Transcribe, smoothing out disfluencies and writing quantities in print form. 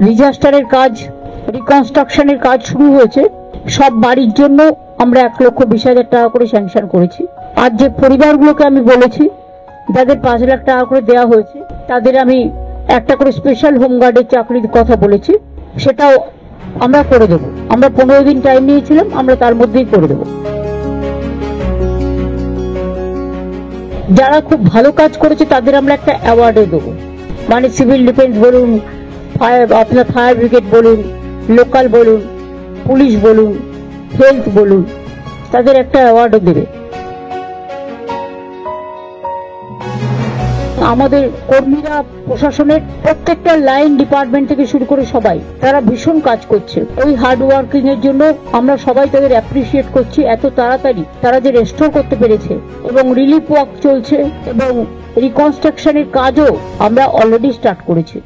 ডিজাস্টারের কাজ, রিকনস্ট্রাকশনের কাজ শুরু হয়েছে। সব বাড়ির জন্য আমরা 1,20,000 টাকা করে স্যাংশন করেছি। আর যে পরিবারগুলোকে আমি বলেছি যাদের 5 লাখ টাকা করে দেওয়া হয়েছে, তাদের আমি একটা করে স্পেশাল হোমগার্ডের চাকরির কথা বলেছি, সেটাও আমরা করে দেবো। আমরা 15 দিন টাইম নিয়েছিলাম, আমরা তার মধ্যেই করে দেবো। যারা খুব ভালো কাজ করেছে তাদের আমরা একটা অ্যাওয়ার্ডও দেবো, মানে সিভিল ডিফেন্স বলুন, আপনার ফায়ার ব্রিগেড বলুন, লোকাল বলুন, পুলিশ বলুন, হেলথ বলুন, তাদের একটা অ্যাওয়ার্ডও দেবে। আমাদের কর্মীরা প্রশাসনের প্রত্যেকটা লাইন ডিপার্টমেন্ট থেকে শুরু করে সবাই, তারা ভীষণ কাজ করছে। ওই হার্ড ওয়ার্কিং এর জন্য আমরা সবাই তাদের অ্যাপ্রিসিয়েট করছি। এত তাড়াতাড়ি তারা যে রেস্টোর করতে পেরেছে, এবং রিলিফ ওয়ার্ক চলছে, এবং রিকনস্ট্রাকশনের কাজও আমরা অলরেডি স্টার্ট করেছি।